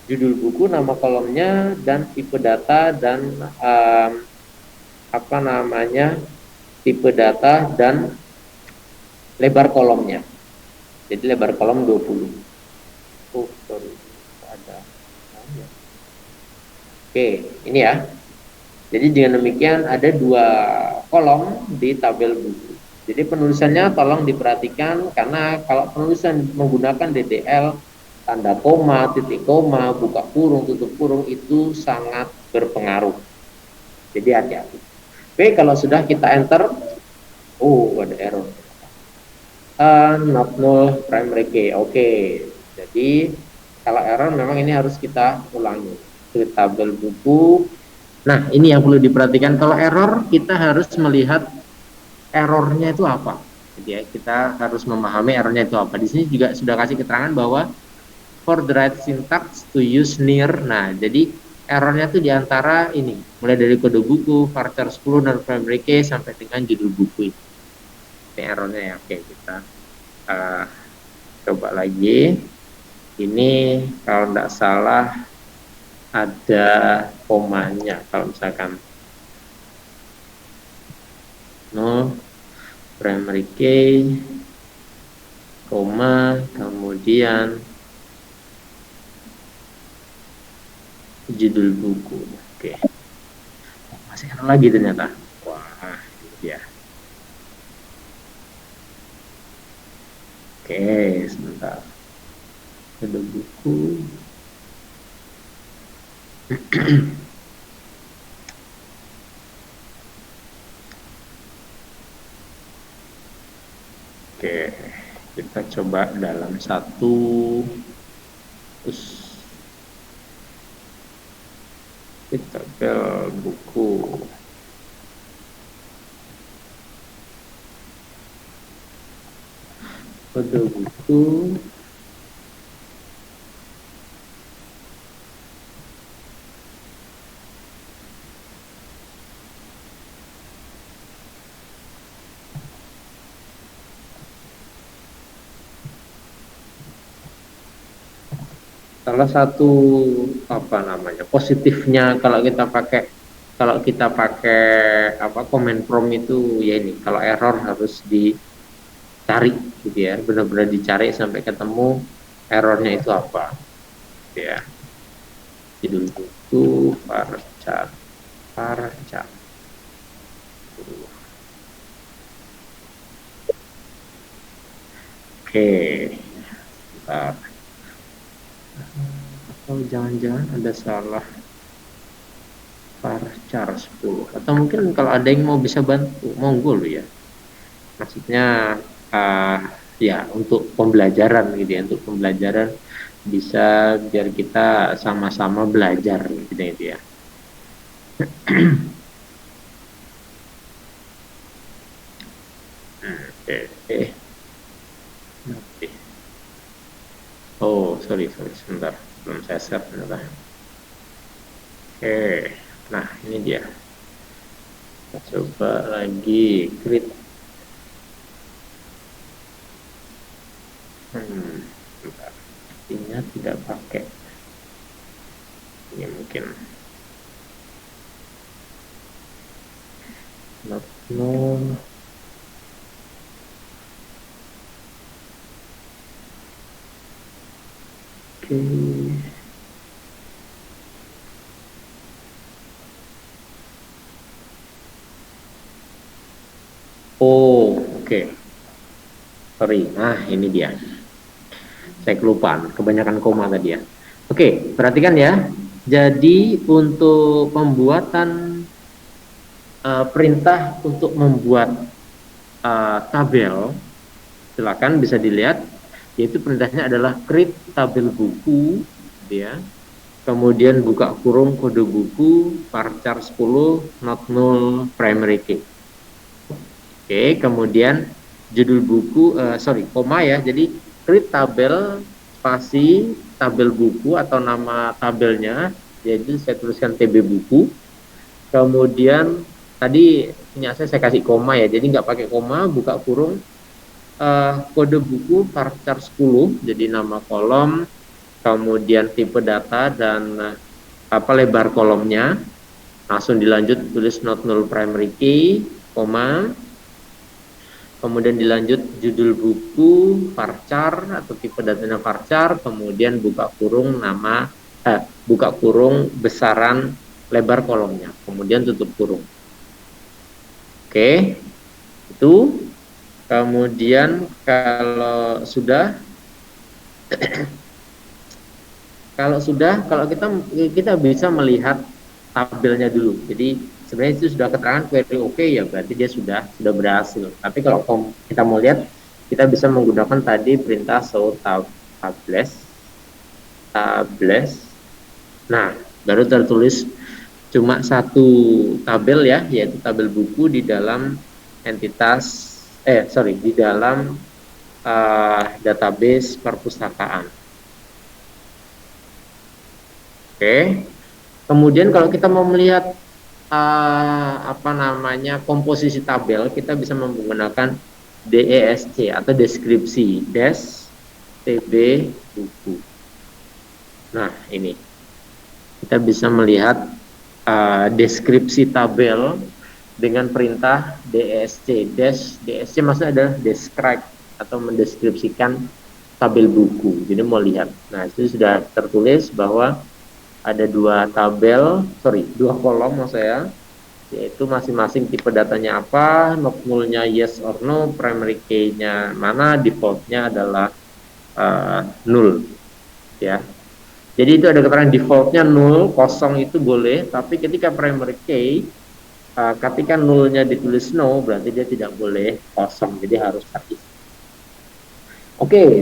judul buku, nama kolomnya, dan tipe data dan tipe data dan lebar kolomnya. Jadi lebar kolom 20. Oh, sorry. Ada. Oke, ini ya. Jadi dengan demikian ada 2 kolom di tabel buku. Jadi penulisannya tolong diperhatikan karena kalau penulisan menggunakan DDL, tanda koma, titik koma, buka kurung, tutup kurung itu sangat berpengaruh. Jadi hati-hati. Oke, kalau sudah kita enter, ada error. Not null primary key. Oke. Jadi kalau error memang ini harus kita ulangi. Di tabel buku. Nah, ini yang perlu diperhatikan. Kalau error, kita harus melihat errornya itu apa. Jadi ya, kita harus memahami errornya itu apa. Di sini juga sudah kasih keterangan bahwa for the right syntax to use near. Nah, jadi errornya itu diantara ini, mulai dari kode buku, varchar 10 dan primary key sampai dengan judul buku ini. Ini errornya ya. Oke, kita coba lagi. Ini kalau tidak salah ada komanya. Kalau misalkan no primary key, koma, kemudian judul buku. Oke. Masih error lagi ternyata. Wah, ya. Oke, sebentar. Ada buku. Oke, kita coba dalam satu tabel buku. Kode buku. Salah satu positifnya kalau kita pakai comment prompt itu ya ini, kalau error harus dicari gitu ya, benar-benar dicari sampai ketemu errornya itu apa gitu ya. Judul buku varchar. Oke, bentar. Atau jangan-jangan ada salah varchar 10, atau mungkin kalau ada yang mau bisa bantu, monggo lo ya, maksudnya ya untuk pembelajaran gitu ya, untuk pembelajaran bisa biar kita sama-sama belajar gitu ya. Oke. Oh, sorry, sebentar, belum saya share ternyata. Oke, nah ini dia. Coba lagi create. Bentar. Artinya tidak pakai. Ini mungkin not known. Oke. Oh, oke. Sorry. Nah, ini dia. Saya kelupaan, kebanyakan koma tadi ya. Oke, perhatikan ya. Jadi untuk pembuatan perintah untuk membuat tabel, silakan bisa dilihat. Yaitu perintahnya adalah create tabel buku, ya. Kemudian buka kurung kode buku, varchar 10, not null, primary key. Oke, kemudian judul buku, koma ya. Jadi create tabel spasi tabel buku atau nama tabelnya, yaitu saya tuliskan TB buku. Kemudian tadi punya saya kasih koma ya, jadi nggak pakai koma, buka kurung, kode buku varchar 10, jadi nama kolom, kemudian tipe data dan lebar kolomnya. Langsung dilanjut tulis not null primary key, koma. Kemudian dilanjut judul buku, varchar atau tipe datanya varchar, kemudian buka kurung nama, buka kurung besaran lebar kolomnya, kemudian tutup kurung. Oke, itu. Kemudian kalau sudah, kalau kita bisa melihat tabelnya dulu. Jadi sebenarnya itu sudah keterangan query oke ya, berarti dia sudah berhasil. Tapi kalau kita mau lihat, kita bisa menggunakan tadi perintah show tables. Nah, baru tertulis cuma satu tabel ya, yaitu tabel buku di dalam di dalam database perpustakaan. Oke. Kemudian kalau kita mau melihat komposisi tabel, kita bisa menggunakan DESC atau deskripsi, TB buku. Nah, ini kita bisa melihat deskripsi tabel dengan perintah DESC. DESC maksudnya adalah describe atau mendeskripsikan tabel buku. Jadi mau lihat. Nah, itu sudah tertulis bahwa ada dua kolom maksud saya, yaitu masing-masing tipe datanya apa, not null-nya yes or no, primary key-nya mana, default-nya adalah null ya. Jadi itu ada keterangan default-nya null, kosong itu boleh, tapi ketika primary key, ketika null-nya ditulis no, berarti dia tidak boleh kosong, jadi harus terisi. Oke,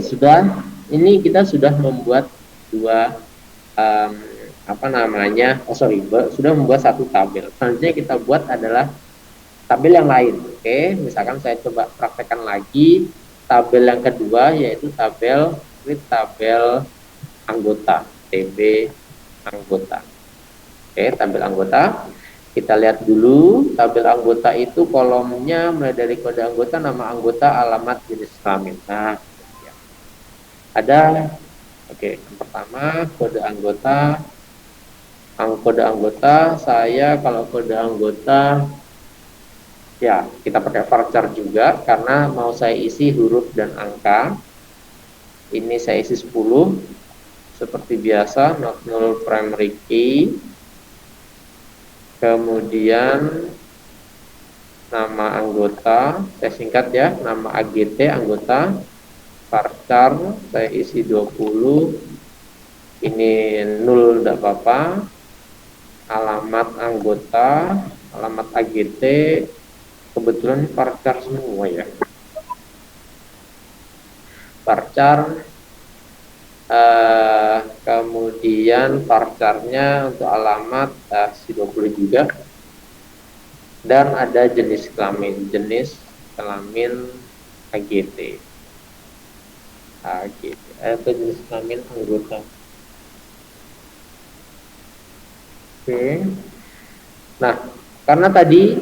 ini kita sudah membuat dua sudah membuat satu tabel. Selanjutnya kita buat adalah tabel yang lain. Oke, misalkan saya coba praktekkan lagi tabel yang kedua, yaitu tabel anggota, TB anggota. Oke, tabel anggota. Kita lihat dulu tabel anggota itu kolomnya mulai dari kode anggota, nama anggota, alamat, jenis kelamin. Nah, ya. Yang pertama kode anggota. Kode anggota kalau kode anggota ya kita pakai varchar juga karena mau saya isi huruf dan angka. Ini saya isi 10 seperti biasa, not null primary key. Kemudian nama anggota saya singkat ya, nama AGT anggota, varchar saya isi 20. Ini null tidak apa-apa. Alamat anggota, alamat AGT, kebetulan varchar semua ya. Varchar, kemudian varcharnya untuk alamat si 20 juga. Dan ada jenis kelamin AGT. Atau jenis kelamin anggota. Oke. Nah, karena tadi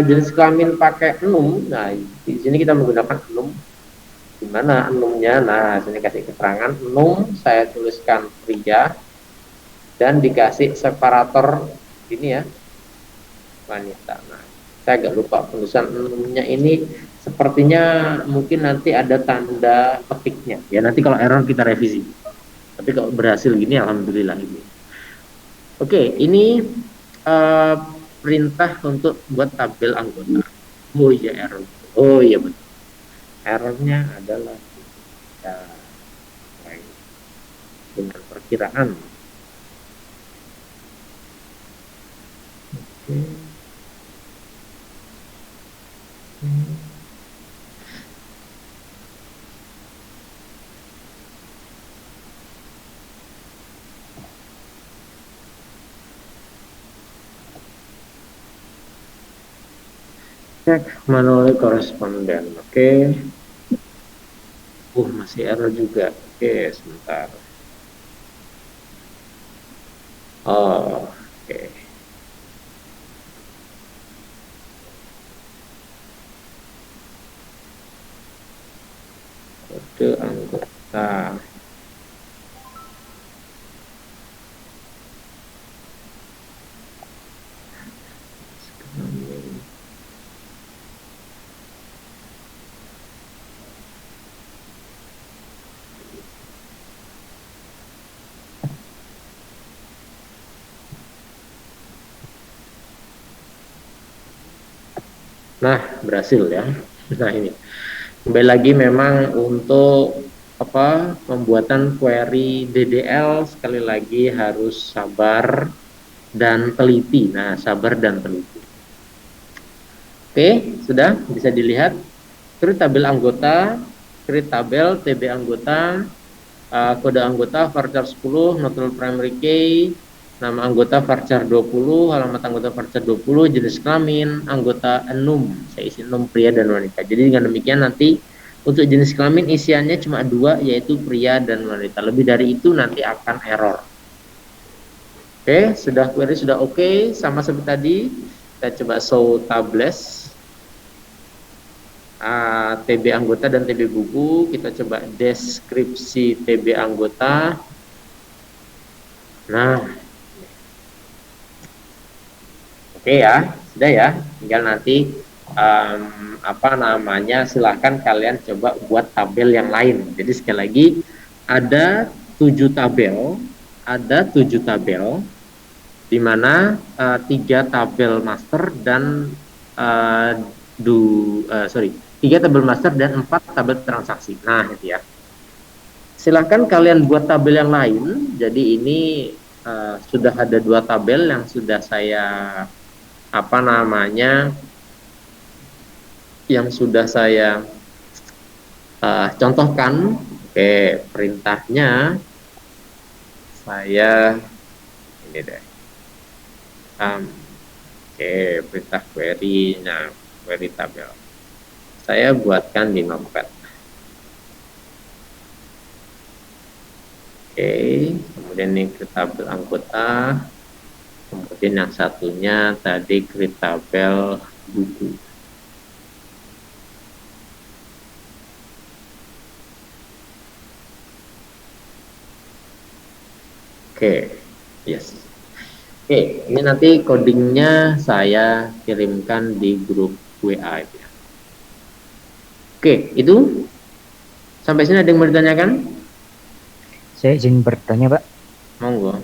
jenis kelamin pakai enum. Nah, di sini kita menggunakan enum. Di mana enumnya? Nah, sini kasih keterangan enum, saya tuliskan pria dan dikasih separator ini ya, wanita. Nah, saya agak lupa penulisan enumnya ini, sepertinya mungkin nanti ada tanda petiknya. Ya, nanti kalau error kita revisi. Tapi kalau berhasil gini alhamdulillah ini. Oke, ini perintah untuk buat tabel anggota. Oh iya error. Oh iya betul. Errornya adalah ya, dengan perkiraan. Oke. Cek manual koresponden. Oke. Masih error juga. Oke, sebentar. Oh, oke. Kode anggota. Nah, berhasil ya. Nah, ini. Kembali lagi memang untuk pembuatan query DDL sekali lagi harus sabar dan teliti. Nah, sabar dan teliti. Oke, sudah bisa dilihat. Create tabel anggota, create tabel TB anggota, kode anggota varchar 10, nodal primary key, nama anggota varchar 20, alamat anggota varchar 20, jenis kelamin, anggota enum, saya isi enum pria dan wanita. Jadi dengan demikian nanti untuk jenis kelamin isiannya cuma 2, yaitu pria dan wanita. Lebih dari itu nanti akan error. Oke, sudah query sudah oke, sama seperti tadi. Kita coba show tables. TB anggota dan TB buku, kita coba deskripsi TB anggota. Nah, oke ya, sudah ya, tinggal nanti silahkan kalian coba buat tabel yang lain. Jadi sekali lagi ada 7 tabel, di mana 3 tabel master dan 3 tabel master dan 4 tabel transaksi. Nah, itu ya. Silahkan kalian buat tabel yang lain. Jadi ini sudah ada 2 tabel yang sudah saya contohkan. Oke, perintahnya saya ini deh. Oke, perintah query. Nah, query tabel. Saya buatkan di Notepad. Oke, kemudian ini create tabel anggota. Kemudian yang satunya tadi create tabel buku. Oke, yes. Oke, ini nanti codingnya saya kirimkan di grup WA ya. Oke, itu sampai sini ada yang mau ditanyakan? Saya izin bertanya, Pak. Monggo.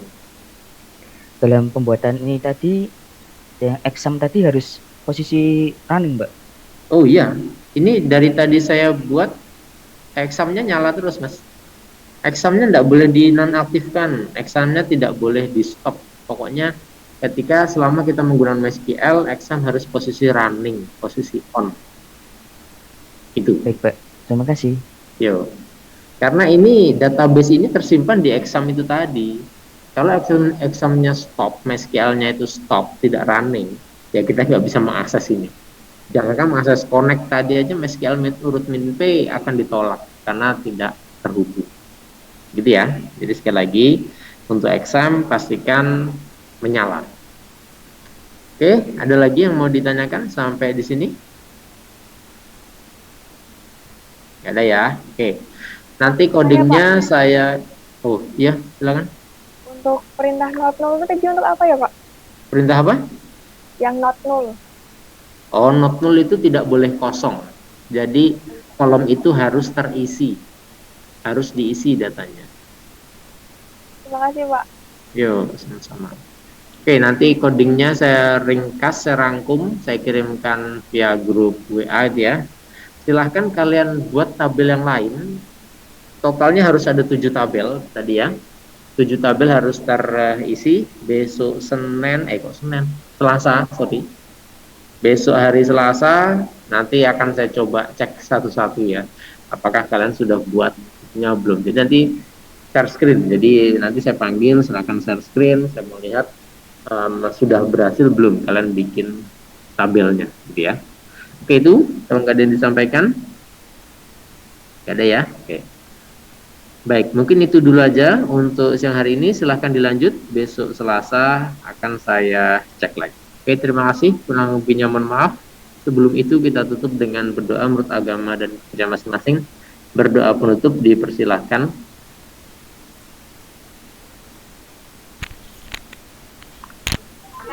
Dalam pembuatan ini tadi, yang exam tadi harus posisi running, Pak. Oh iya, ini dari tadi saya buat examnya nyala terus, Mas. Examnya tidak boleh dinonaktifkan, examnya tidak boleh di stop. Pokoknya ketika selama kita menggunakan MySQL, exam harus posisi running, posisi on. Itu. Baik, Pak. Terima kasih. Yo. Karena ini database ini tersimpan di exam itu tadi. Kalau examnya stop, MySQL-nya itu stop, tidak running, ya kita nggak bisa mengakses ini. Jangankan mengakses connect tadi aja, MySQL root min p akan ditolak karena tidak terhubung. Gitu ya. Jadi sekali lagi untuk exam pastikan menyala. Oke, ada lagi yang mau ditanyakan sampai di sini? Nggak ada ya? Oke. Nanti codingnya saya... Oh, iya, silakan. Untuk perintah not null itu tadi untuk apa ya, Pak? Perintah apa? Yang not null. Oh, not null itu tidak boleh kosong. Jadi, kolom itu harus terisi. Harus diisi datanya. Terima kasih, Pak. Yuk, sama-sama. Oke, nanti codingnya saya ringkas, saya rangkum, saya kirimkan via grup WA itu ya. Silahkan kalian buat tabel yang lain. Totalnya harus ada 7 tabel tadi ya. 7 tabel harus terisi besok Selasa, sorry. Besok hari Selasa, nanti akan saya coba cek satu-satu ya. Apakah kalian sudah buatnya belum. Jadi nanti share screen. Jadi nanti saya panggil, silakan share screen, saya mau lihat sudah berhasil belum kalian bikin tabelnya gitu ya. Oke, itu yang ada yang disampaikan? Gak ada ya? Oke. Baik, mungkin itu dulu aja untuk siang hari ini. Silahkan dilanjut, besok Selasa akan saya cek lagi. Oke, terima kasih. Kurang lebihnya mohon maaf. Sebelum itu kita tutup dengan berdoa menurut agama dan kerja masing-masing. Berdoa penutup dipersilahkan.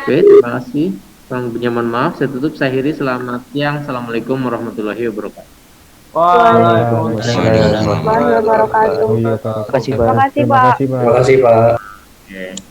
Oke, terima kasih. Kurang lebihnya mohon maaf. Saya tutup, saya akhiri. Selamat siang. Assalamualaikum warahmatullahi wabarakatuh. Waalaikumsalam warahmatullahi wabarakatuh. Iya, Pak. Terima kasih, Pak. Terima kasih, Terima Pak. kasih, Pak. Terima kasih Pak. Oke.